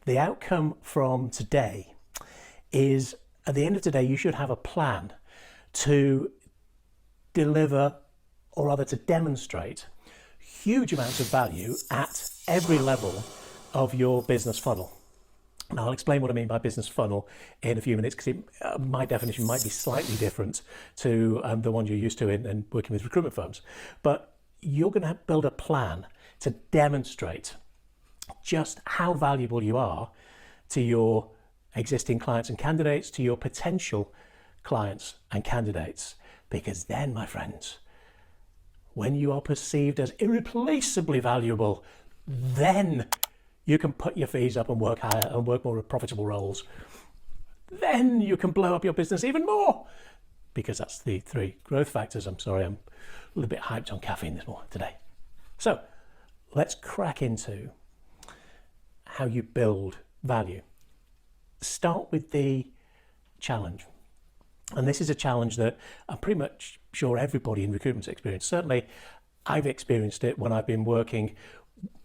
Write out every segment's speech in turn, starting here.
the outcome from today is, at the end of today, you should have a plan to deliver, or rather to demonstrate, huge amounts of value at every level of your business funnel. Now, I'll explain what I mean by business funnel in a few minutes, because my definition might be slightly different to the one you're used to in working with recruitment firms. But you're going to build a plan to demonstrate just how valuable you are to your existing clients and candidates, to your potential clients and candidates. Because then, my friends, when you are perceived as irreplaceably valuable, then you can put your fees up and work higher and work more profitable roles. Then you can blow up your business even more, because that's the 3 growth factors. I'm sorry, I'm a little bit hyped on caffeine today. So let's crack into how you build value. Start with the challenge. And this is a challenge that I'm pretty much sure everybody in recruitment's experienced. Certainly, I've experienced it when I've been working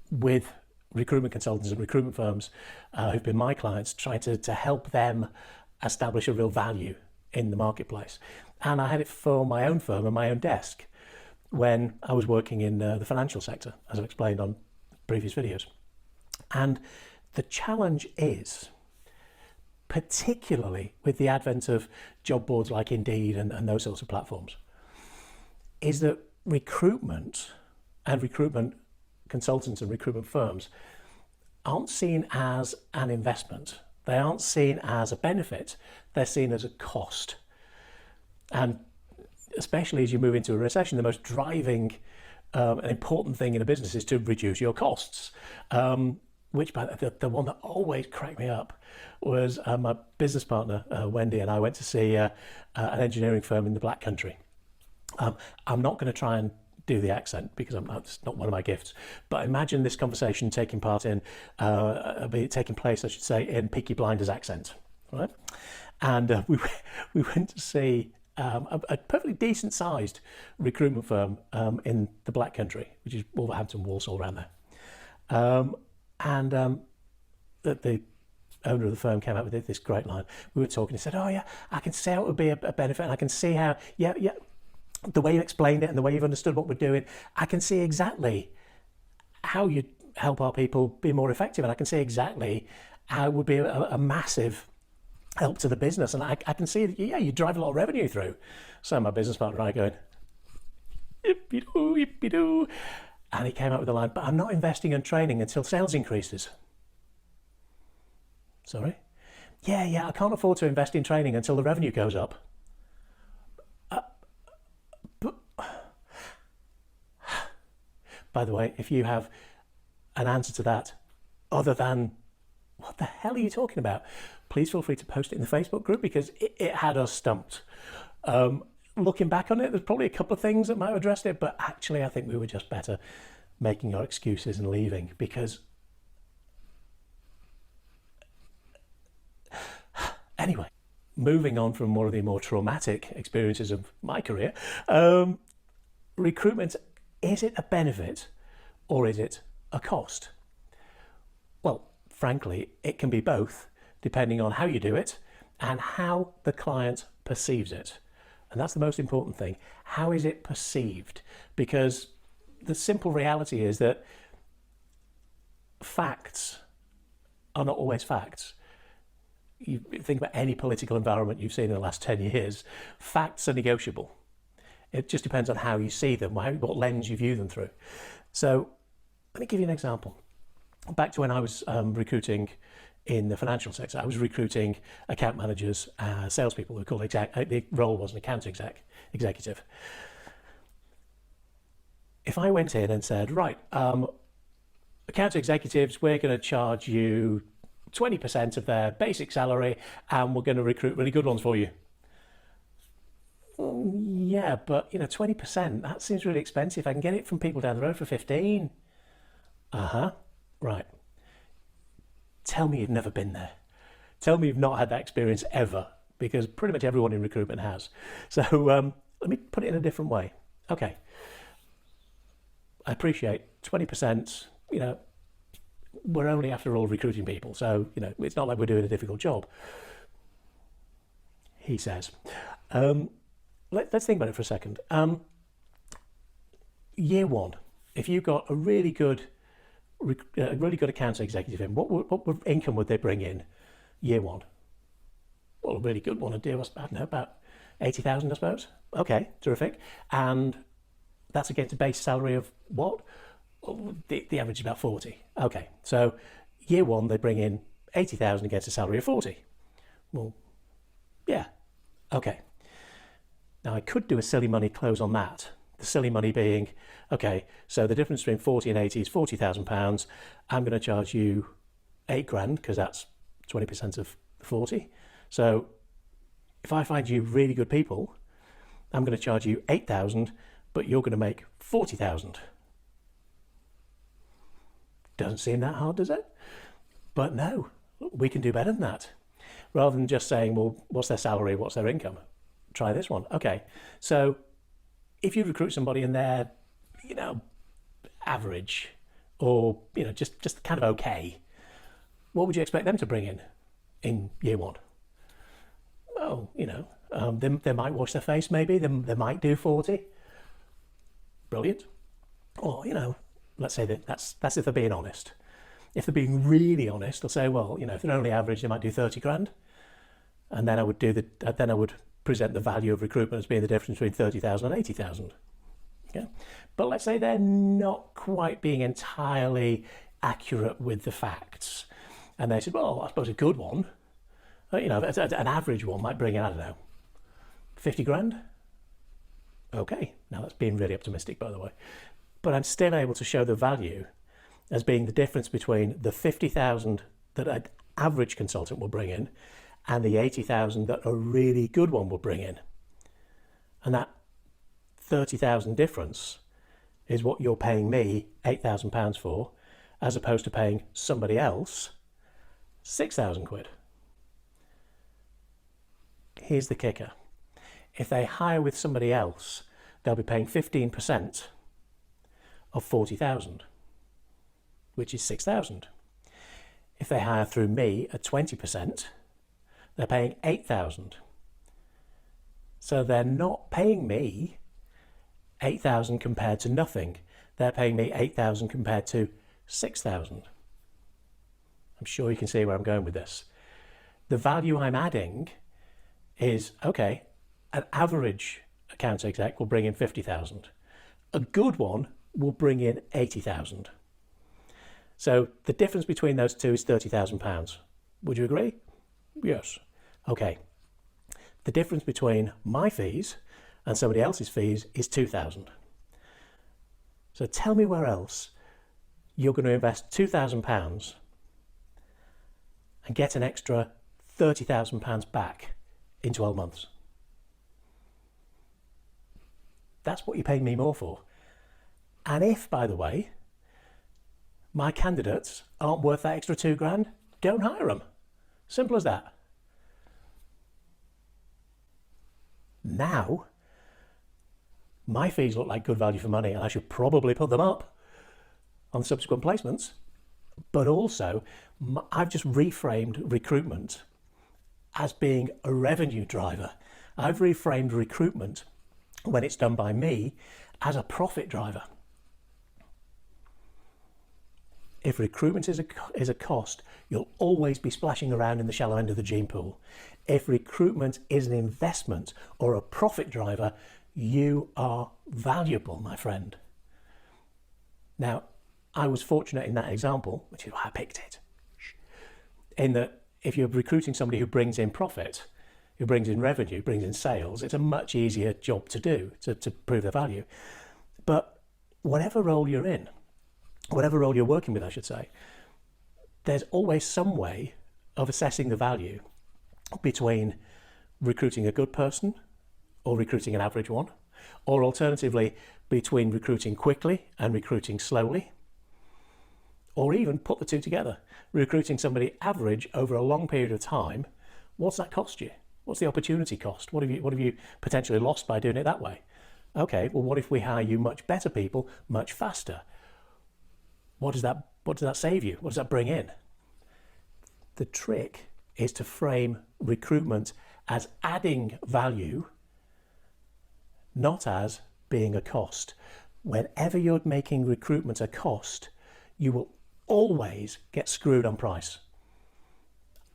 with recruitment consultants and recruitment firms who've been my clients, trying to help them establish a real value in the marketplace. And I had it for my own firm and my own desk when I was working in the financial sector, as I've explained on previous videos. And the challenge is, particularly with the advent of job boards like Indeed and those sorts of platforms, is that recruitment and recruitment consultants and recruitment firms aren't seen as an investment. They aren't seen as a benefit. They're seen as a cost. And especially as you move into a recession, the most driving and important thing in a business is to reduce your costs. Which, the one that always cracked me up was my business partner, Wendy, and I went to see an engineering firm in the Black Country. I'm not going to try and do the accent because it's not one of my gifts. But imagine this conversation taking place, I should say, in Peaky Blinders accent, right? And we went to see a perfectly decent-sized recruitment firm in the Black Country, which is Wolverhampton, Walsall, around there. The owner of the firm came up with this great line. We were talking. He said, "Oh yeah, I can see how it would be a benefit, and I can see how, yeah, the way you explained it and the way you've understood what we're doing, I can see exactly how you help our people be more effective, and I can see exactly how it would be a massive help to the business, and I can see that, yeah, you drive a lot of revenue through." So my business partner and I going, yippee-doo, yippee-doo. And he came up with the line, "But I'm not investing in training until sales increases." Sorry? Yeah, I can't afford to invest in training until the revenue goes up. By the way, if you have an answer to that other than, "What the hell are you talking about?" please feel free to post it in the Facebook group, because it had us stumped. Looking back on it, there's probably a couple of things that might have addressed it, but actually I think we were just better making our excuses and leaving, because anyway, moving on from one of the more traumatic experiences of my career, recruitment, is it a benefit or is it a cost? Well, frankly, it can be both, depending on how you do it and how the client perceives it. And that's the most important thing. How is it perceived? Because the simple reality is that facts are not always facts. You think about any political environment you've seen in the last 10 years, facts are negotiable. It just depends on how you see them, what lens you view them through. So let me give you an example. Back to when I was recruiting in the financial sector, I was recruiting account managers, salespeople who called the role was an account executive. If I went in and said, right, account executives, we're going to charge you 20% of their basic salary and we're going to recruit really good ones for you. Yeah, but 20%, that seems really expensive. I can get it from people down the road for 15. Right. Tell me you've never been there. Tell me you've not had that experience ever, because pretty much everyone in recruitment has. So let me put it in a different way. Okay. I appreciate 20%, we're only, after all, recruiting people. So, it's not like we're doing a difficult job, he says. Let's think about it for a second. Year one, if you've got a really good accounts executive in, what income would they bring in year one? Well, a really good one would do, I don't know, about 80,000, I suppose. Okay, terrific. And that's against a base salary of what? Well, the average is about 40. Okay, so year one, they bring in 80,000 against a salary of 40. Well, yeah, okay. Now, I could do a silly money close on that. The silly money being, okay, so the difference between 40 and 80 is £40,000. I'm going to charge you £8,000 because that's 20% of 40. So if I find you really good people, I'm going to charge you 8,000, but you're going to make 40,000. Doesn't seem that hard, does it? But no, we can do better than that. Rather than just saying, well, what's their salary, what's their income? Try this one. Okay, so if you recruit somebody and they're, average, or just kind of okay, what would you expect them to bring in year one? Well, they might wash their face, maybe they might do 40. Brilliant. Or let's say that's if they're being honest. If they're being really honest, they'll say, well, if they're only average, they might do 30,000, and then I would present the value of recruitment as being the difference between 30,000 and 80,000. Yeah, but let's say they're not quite being entirely accurate with the facts, and they said, well, I suppose a good one, an average one might bring in, I don't know, 50,000. Okay, now that's being really optimistic, by the way, but I'm still able to show the value as being the difference between the 50,000 that an average consultant will bring in and the 80,000 that a really good one will bring in. And that 30,000 difference is what you're paying me £8,000 for, as opposed to paying somebody else 6,000 quid. Here's the kicker. If they hire with somebody else, they'll be paying 15% of 40,000, which is 6,000. If they hire through me at 20%, they're paying 8,000. So they're not paying me 8,000 compared to nothing. They're paying me 8,000 compared to 6,000. I'm sure you can see where I'm going with this. The value I'm adding is, okay, an average account exec will bring in 50,000. A good one will bring in 80,000. So the difference between those two is £30,000. Would you agree? Yes. Okay. The difference between my fees and somebody else's fees is 2,000. So tell me where else you're going to invest £2,000 and get an extra £30,000 back in 12 months. That's what you're paying me more for. And if, by the way, my candidates aren't worth that extra £2,000, don't hire them. Simple as that. Now, my fees look like good value for money, and I should probably put them up on subsequent placements. But also, I've just reframed recruitment as being a revenue driver. I've reframed recruitment, when it's done by me, as a profit driver. If recruitment is a cost, you'll always be splashing around in the shallow end of the gene pool. If recruitment is an investment or a profit driver, you are valuable, my friend. Now, I was fortunate in that example, which is why I picked it, in that if you're recruiting somebody who brings in profit, who brings in revenue, brings in sales, it's a much easier job to do, to prove their value. But whatever role you're in, whatever role you're working with, I should say, there's always some way of assessing the value between recruiting a good person or recruiting an average one, or alternatively between recruiting quickly and recruiting slowly, or even put the two together. Recruiting somebody average over a long period of time, what's that cost you? What's the opportunity cost? What have you potentially lost by doing it that way? Okay, well, what if we hire you much better people much faster? What does that What does that save you? What does that bring in? The trick is to frame recruitment as adding value, not as being a cost. Whenever you're making recruitment a cost, you will always get screwed on price.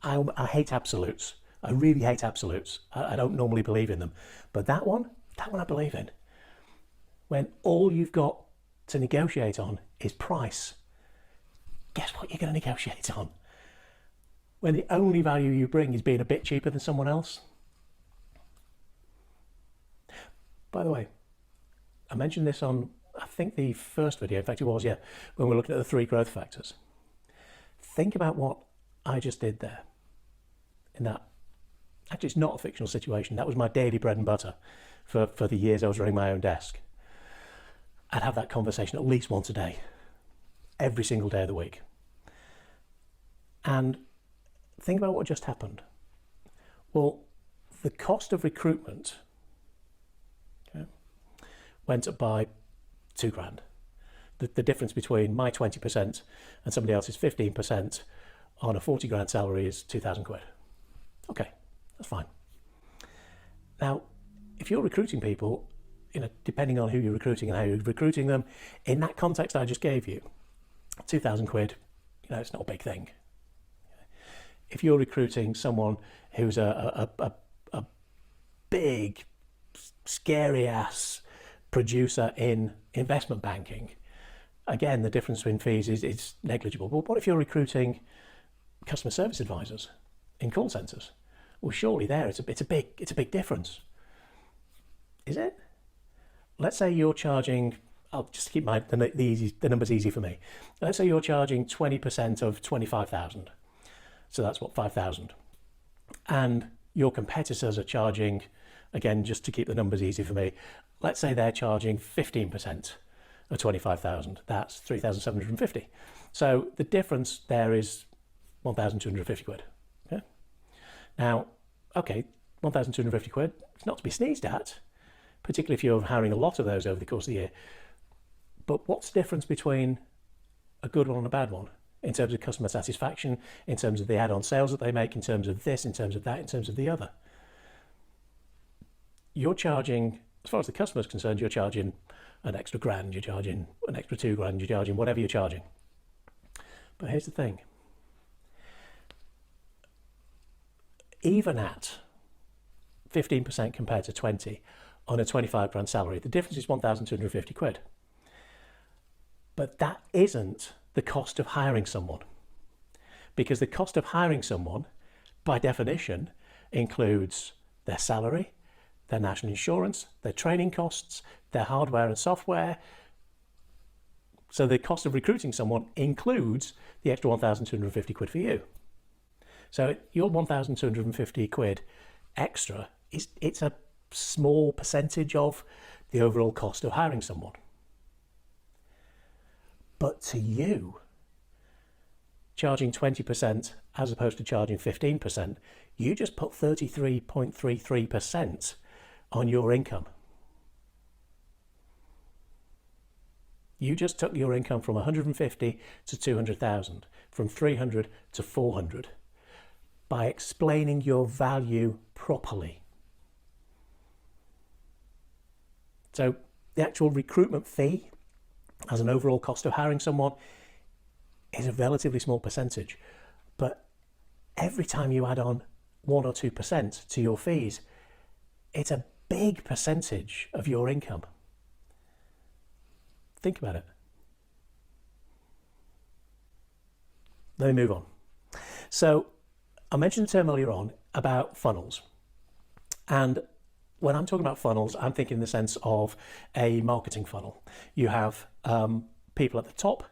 I hate absolutes. I really hate absolutes. I don't normally believe in them. But that one I believe in. When all you've got to negotiate on is price, guess what you're going to negotiate on? When the only value you bring is being a bit cheaper than someone else. By the way, I mentioned this on, I think, the first video. In fact, it was, yeah, when we were looking at the 3 growth factors. Think about what I just did there. In that, actually, it's not a fictional situation. That was my daily bread and butter for the years I was running my own desk. I'd have that conversation at least once a day, every single day of the week. And think about what just happened. Well, the cost of recruitment went up by £2,000. The difference between my 20% and somebody else's 15% on a 40 grand salary is £2,000. Okay, that's fine. Now, if you're recruiting people, depending on who you're recruiting and how you're recruiting them, in that context I just gave you, £2,000, it's not a big thing. If you're recruiting someone who's a big, scary ass producer in investment banking, again, the difference between fees is negligible. But what if you're recruiting customer service advisors in call centres? Well, surely there it's a big difference. Is it? Let's say you're charging, I'll just keep the numbers easy for me. Let's say you're charging 20% of 25,000. So that's what, 5,000. And your competitors are charging, again, just to keep the numbers easy for me, let's say they're charging 15% of 25,000. That's 3,750. So the difference there is 1,250 quid. Yeah? Now, okay, 1,250 quid, it's not to be sneezed at, particularly if you're hiring a lot of those over the course of the year. But what's the difference between a good one and a bad one? In terms of customer satisfaction, in terms of the add-on sales that they make, in terms of this, in terms of that, in terms of the other. You're charging, as far as the customer is concerned, you're charging an extra grand, you're charging an extra £2,000, you're charging whatever you're charging. But here's the thing. Even at 15% compared to 20 on a 25 grand salary, the difference is 1,250 quid. But that isn't the cost of hiring someone, because the cost of hiring someone by definition includes their salary, their national insurance, their training costs, their hardware and software. So the cost of recruiting someone includes the extra 1,250 quid for you. So your 1,250 quid extra it's a small percentage of the overall cost of hiring someone. But to you, charging 20% as opposed to charging 15%, you just put 33.33% on your income. You just took your income from 150 to 200,000, from 300 to 400, by explaining your value properly. So the actual recruitment fee as an overall cost of hiring someone is a relatively small percentage, but every time you add on 1 or 2% to your fees, it's a big percentage of your income. Think about it. Let me move on. So I mentioned a term earlier on about funnels, and when I'm talking about funnels, I'm thinking in the sense of a marketing funnel. You have people at the top,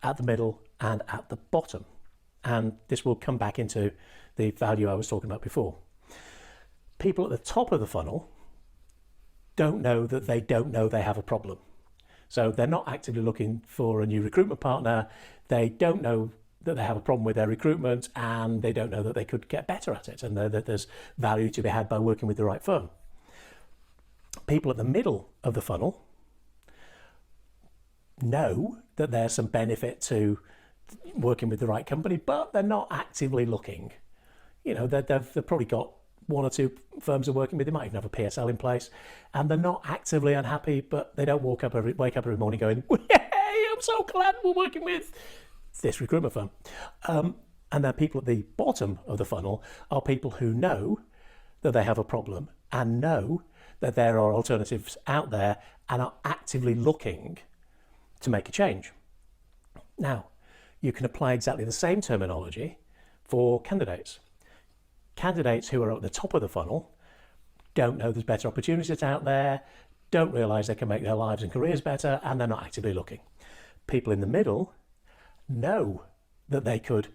at the middle, and at the bottom. And this will come back into the value I was talking about before. People at the top of the funnel don't know that they don't know they have a problem. So they're not actively looking for a new recruitment partner. They don't know that they have a problem with their recruitment, and they don't know that they could get better at it, and that there's value to be had by working with the right firm. People at the middle of the funnel know that there's some benefit to working with the right company, but they're not actively looking. You know, they've probably got one or two firms they're working with. They might even have a PSL in place, and they're not actively unhappy, but they don't wake up every morning going, "Yay, I'm so glad we're working with this recruitment firm." And then people at the bottom of the funnel are people who know that they have a problem and know that there are alternatives out there and are actively looking to make a change. Now, you can apply exactly the same terminology for candidates. Candidates who are at the top of the funnel don't know there's better opportunities out there, don't realise they can make their lives and careers better, and they're not actively looking. People in the middle know that they could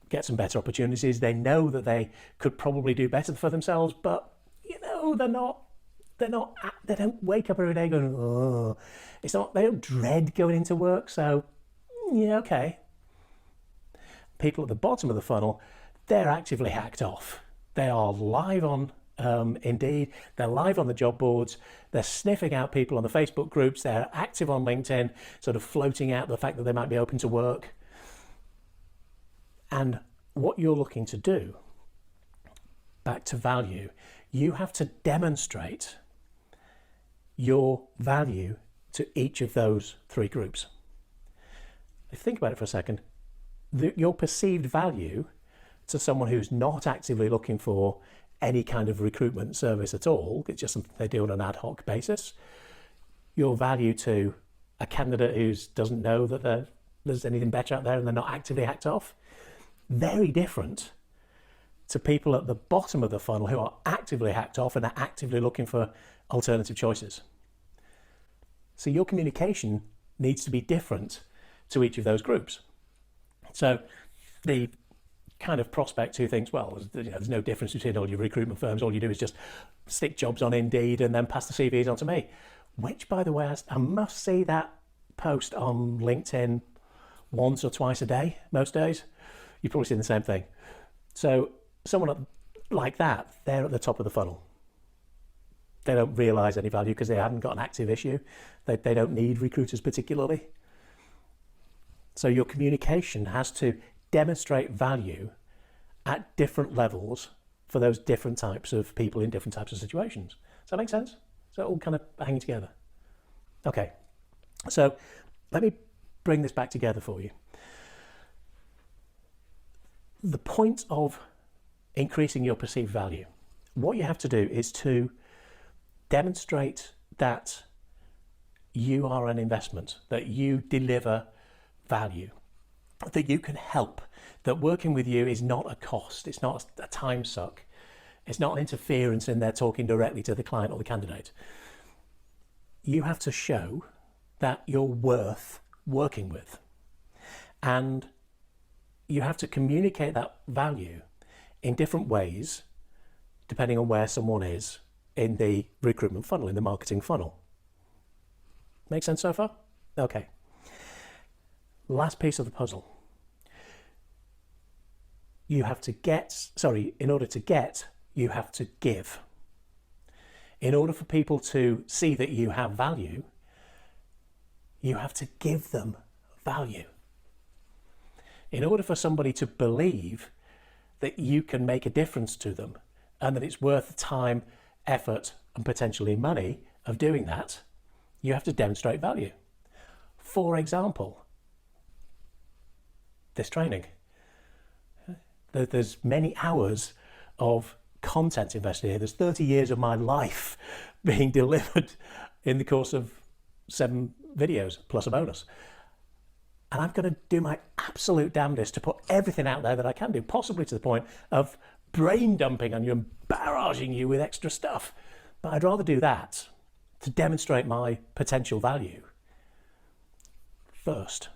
get some better opportunities. They know that they could probably do better for themselves, but you know, they don't wake up every day going, "Oh," they don't dread going into work. So yeah, okay. People at the bottom of the funnel, they're actively hacked off. They are live on Indeed, they're live on the job boards, they're sniffing out people on the Facebook groups, they're active on LinkedIn, sort of floating out the fact that they might be open to work. And what you're looking to do, back to value, you have to demonstrate your value to each of those three groups. If you think about it for a second, your perceived value to someone who's not actively looking for any kind of recruitment service at all, it's just something they do on an ad hoc basis. Your value to a candidate who doesn't know that there's anything better out there and they're not actively hacked off, very different to people at the bottom of the funnel who are actively hacked off and are actively looking for alternative choices. So your communication needs to be different to each of those groups. So the kind of prospect who thinks, well, there's no difference between all your recruitment firms, all you do is just stick jobs on Indeed and then pass the CVs on to me, which, by the way, I must see that post on LinkedIn once or twice a day, most days. You've probably seen the same thing. So someone like that, they're at the top of the funnel. They don't realise any value because they haven't got an active issue. They don't need recruiters particularly. So your communication has to demonstrate value at different levels for those different types of people in different types of situations. Does that make sense? So it all kind of hanging together. Okay, so let me bring this back together for you. The point of increasing your perceived value, what you have to do is to demonstrate that you are an investment, that you deliver value, that you can help, that working with you is not a cost, it's not a time suck, it's not an interference in there talking directly to the client or the candidate. You have to show that you're worth working with, and you have to communicate that value in different ways depending on where someone is in the recruitment funnel, in the marketing funnel. Make sense so far? Okay. Last piece of the puzzle. In order to get, you have to give. In order for people to see that you have value, you have to give them value. In order for somebody to believe that you can make a difference to them and that it's worth the time, effort, and potentially money of doing that, you have to demonstrate value. For example, this training. There's many hours of content invested here. There's 30 years of my life being delivered in the course of 7 videos plus a bonus. And I'm going to do my absolute damnedest to put everything out there that I can do, possibly to the point of brain dumping on you and barraging you with extra stuff. But I'd rather do that to demonstrate my potential value first.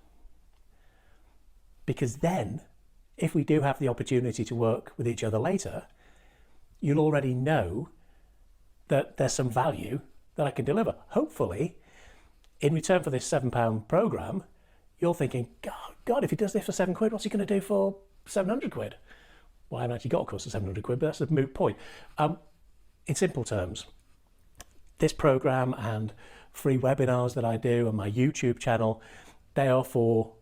Because then, if we do have the opportunity to work with each other later, you'll already know that there's some value that I can deliver. Hopefully, in return for this £7 program, you're thinking, God, if he does this for £7, what's he going to do for 700 quid? Well, I haven't actually got a course of 700 quid, but that's a moot point. In simple terms, this program and free webinars that I do and my YouTube channel, they are for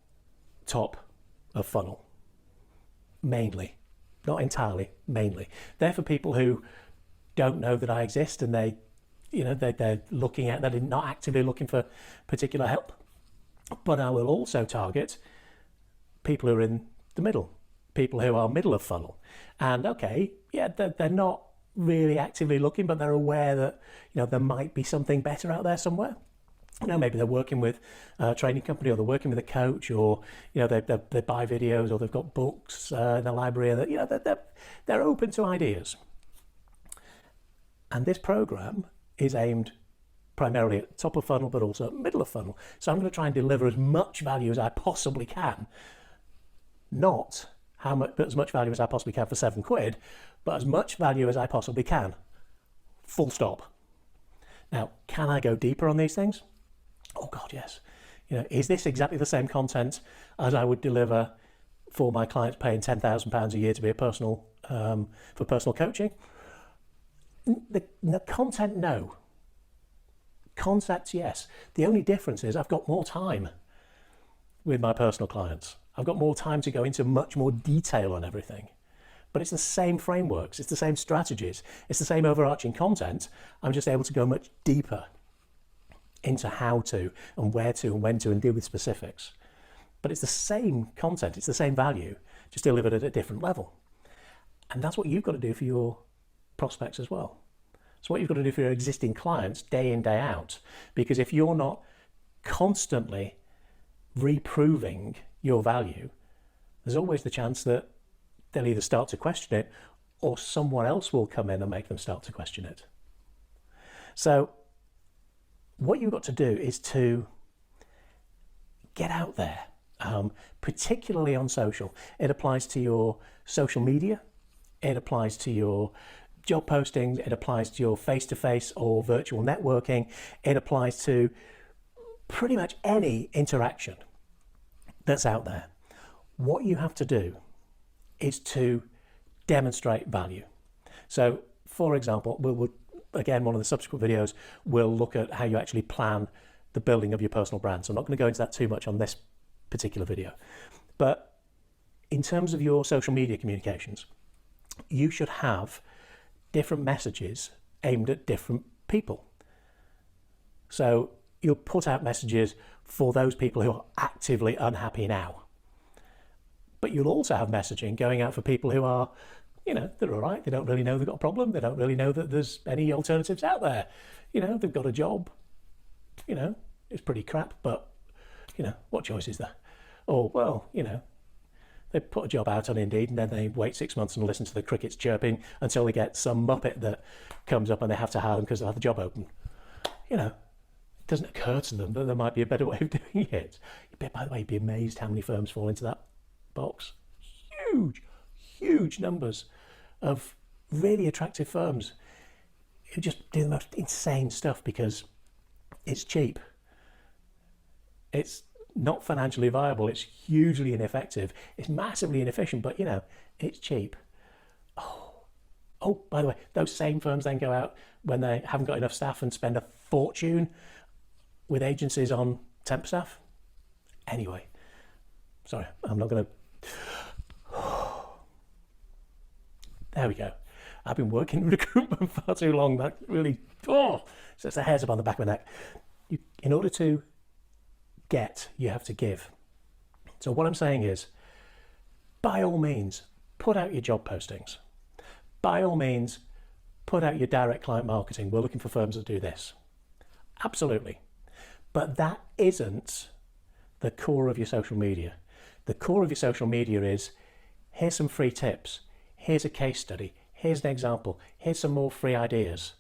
top of funnel, mainly, not entirely, mainly. They're for people who don't know that I exist, and they're not actively looking for particular help. But I will also target people who are in the middle, people who are middle of funnel. And okay, yeah, they're not really actively looking, but they're aware that, there might be something better out there somewhere. Maybe they're working with a training company, or they're working with a coach, or they buy videos, or they've got books in the library. That they're open to ideas. And this program is aimed primarily at top of funnel, but also at middle of funnel. So I'm going to try and deliver as much value as I possibly can. Not but as much value as I possibly can for £7, but as much value as I possibly can. Full stop. Now, can I go deeper on these things? Oh God, yes. Is this exactly the same content as I would deliver for my clients paying £10,000 a year to be for personal coaching? The content, no. Concepts, yes. The only difference is I've got more time with my personal clients. I've got more time to go into much more detail on everything. But it's the same frameworks, it's the same strategies, it's the same overarching content. I'm just able to go much deeper into how to and where to and when to and deal with specifics. But it's the same content, it's the same value, just delivered at a different level. And that's what you've got to do for your prospects as well. It's what you've got to do for your existing clients day in, day out. Because if you're not constantly reproving your value, there's always the chance that they'll either start to question it, or someone else will come in and make them start to question it. So what you've got to do is to get out there, particularly on social. It applies to your social media, it applies to your job postings, it applies to your face-to-face or virtual networking, it applies to pretty much any interaction that's out there. What you have to do is to demonstrate value. So, for example, again, one of the subsequent videos, we'll look at how you actually plan the building of your personal brand. So I'm not going to go into that too much on this particular video. But in terms of your social media communications, you should have different messages aimed at different people. So you'll put out messages for those people who are actively unhappy now. But you'll also have messaging going out for people who are, they're all right. They don't really know they've got a problem. They don't really know that there's any alternatives out there. They've got a job. It's pretty crap, but, what choice is there? Or, well, they put a job out on Indeed and then they wait 6 months and listen to the crickets chirping until they get some muppet that comes up and they have to hire them because they have the job open. It doesn't occur to them that there might be a better way of doing it. By the way, you'd be amazed how many firms fall into that box. Huge numbers of really attractive firms who just do the most insane stuff because it's cheap. It's not financially viable. It's hugely ineffective. It's massively inefficient, but it's cheap. Oh, by the way, those same firms then go out when they haven't got enough staff and spend a fortune with agencies on temp staff. Anyway, sorry, I'm not going to. There we go. I've been working in recruitment far too long. That really, sets the hairs up on the back of my neck. In order to get, you have to give. So what I'm saying is, by all means, put out your job postings. By all means, put out your direct client marketing. We're looking for firms that do this. Absolutely. But that isn't the core of your social media. The core of your social media is, here's some free tips. Here's a case study. Here's an example. Here's some more free ideas.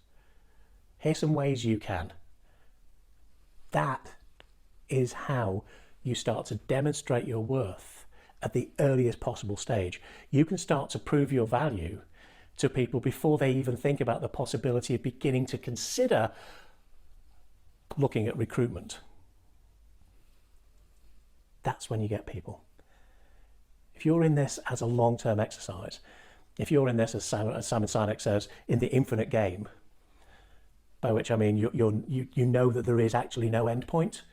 Here's some ways you can. That is how you start to demonstrate your worth at the earliest possible stage. You can start to prove your value to people before they even think about the possibility of beginning to consider looking at recruitment. That's when you get people. If you're in this as a long-term exercise, if you're in this, as Simon Sinek says, in the infinite game, by which I mean you know that there is actually no end point.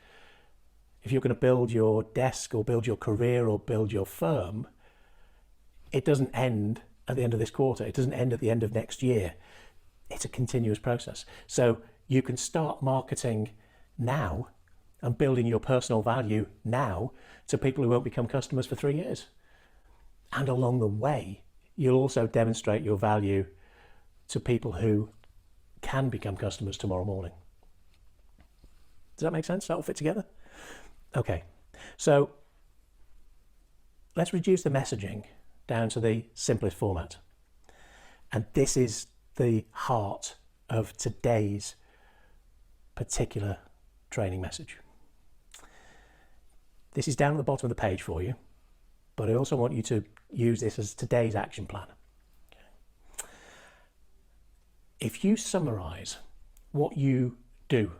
If you're going to build your desk or build your career or build your firm, it doesn't end at the end of this quarter. It doesn't end at the end of next year. It's a continuous process. So you can start marketing now and building your personal value now to people who won't become customers for 3 years. And along the way, you'll also demonstrate your value to people who can become customers tomorrow morning. Does that make sense? That will fit together? Okay, so let's reduce the messaging down to the simplest format. And this is the heart of today's particular training message. This is down at the bottom of the page for you, but I also want you to use this as today's action plan. If you summarize what you do,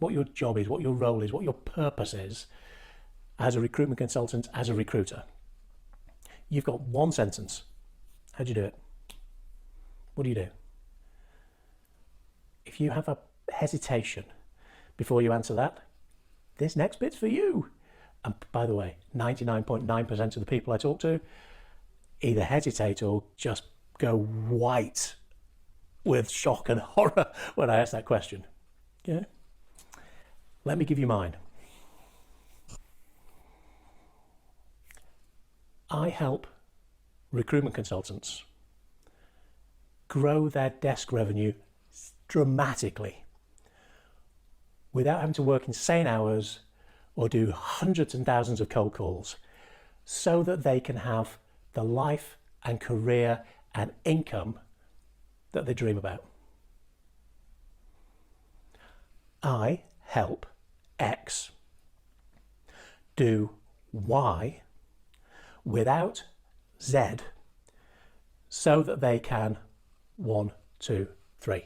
what your job is, what your role is, what your purpose is as a recruitment consultant, as a recruiter, you've got one sentence. How do you do it? What do you do? If you have a hesitation before you answer that, this next bit's for you. And by the way, 99.9% of the people I talk to either hesitate or just go white with shock and horror when I ask that question. Yeah? Let me give you mine. I help recruitment consultants grow their desk revenue dramatically without having to work insane hours or do hundreds and thousands of cold calls, so that they can have the life and career and income that they dream about. I help X do Y without Z, so that they can 1, 2, 3.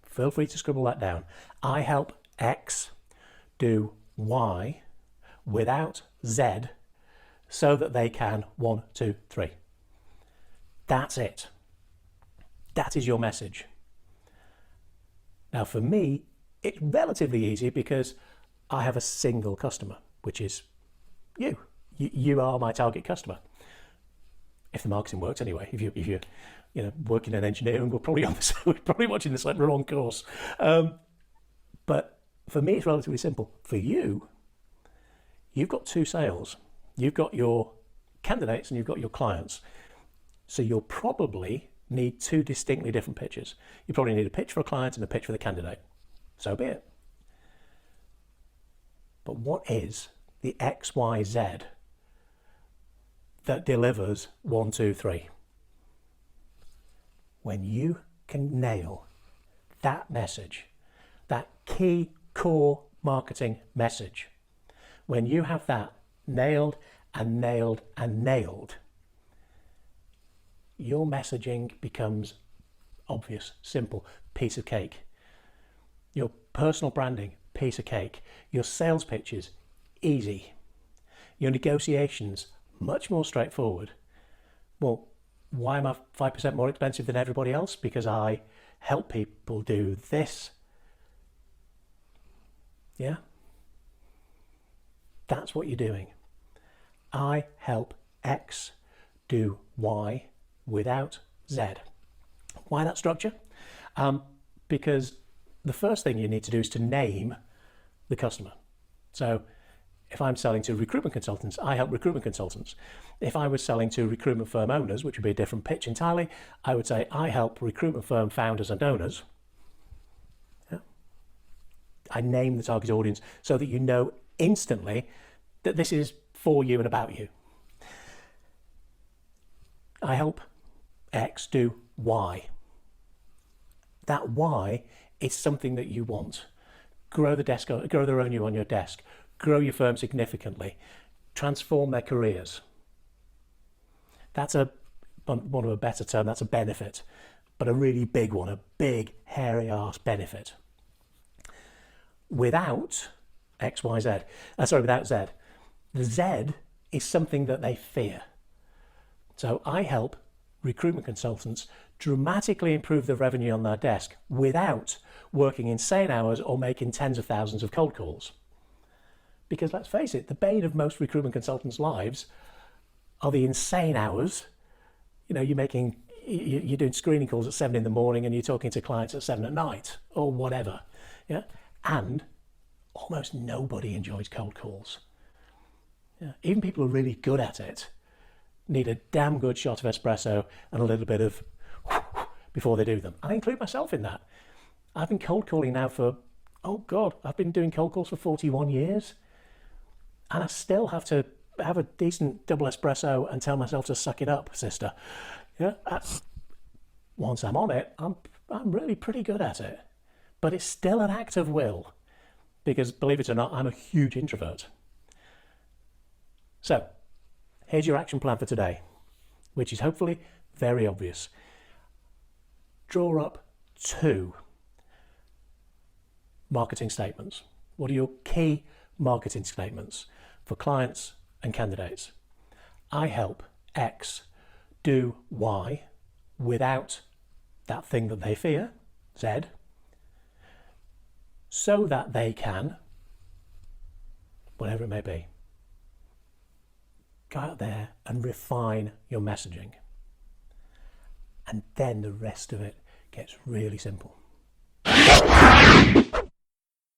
Feel free to scribble that down. I help X do Y without Z, so that they can 1, 2, 3. That's it. That is your message. Now for me, it's relatively easy because I have a single customer, which is you. You are my target customer. If the marketing works anyway, if you're working in engineering, we're probably watching this like the wrong course. But for me, it's relatively simple. For you, you've got two sales. You've got your candidates and you've got your clients. So you'll probably need two distinctly different pitches. You probably need a pitch for a client and a pitch for the candidate. So be it. But what is the XYZ that delivers 1, 2, 3? When you can nail that message, that key core marketing message, when you have that nailed and nailed and nailed, your messaging becomes obvious, simple, piece of cake. Your personal branding, piece of cake. Your sales pitches, easy. Your negotiations, much more straightforward. Well, why am I 5% more expensive than everybody else? Because I help people do this. Yeah? That's what you're doing. I help X do Y without Z. Why that structure? Because the first thing you need to do is to name the customer. So if I'm selling to recruitment consultants, I help recruitment consultants. If I was selling to recruitment firm owners, which would be a different pitch entirely, I would say I help recruitment firm founders and owners. Yeah. I name the target audience so that you know instantly that this is for you and about you. I help X do Y. That Y is something that you want. Grow the revenue on your desk. Grow your firm significantly. Transform their careers. That's one of a better term, that's a benefit, but a really big one, a big hairy arse benefit. Without without Z. The Z is something that they fear. So I help recruitment consultants dramatically improve the revenue on their desk without working insane hours or making tens of thousands of cold calls. Because let's face it, the bane of most recruitment consultants' lives are the insane hours. You know, you're doing screening calls at 7 in the morning and you're talking to clients at 7 at night or whatever. Yeah, and almost nobody enjoys cold calls. Yeah. Even people who are really good at it need a damn good shot of espresso and a little bit of before they do them. I include myself in that. I've been cold calling now for, I've been doing cold calls for 41 years. And I still have to have a decent double espresso and tell myself to suck it up, sister. Yeah. Once I'm on it, I'm really pretty good at it. But it's still an act of will. Because believe it or not, I'm a huge introvert. So, here's your action plan for today, which is hopefully very obvious. Draw up 2 marketing statements. What are your key marketing statements for clients and candidates? I help X do Y without that thing that they fear, Z, so that they can, whatever it may be. Go out there and refine your messaging. And then the rest of it gets really simple.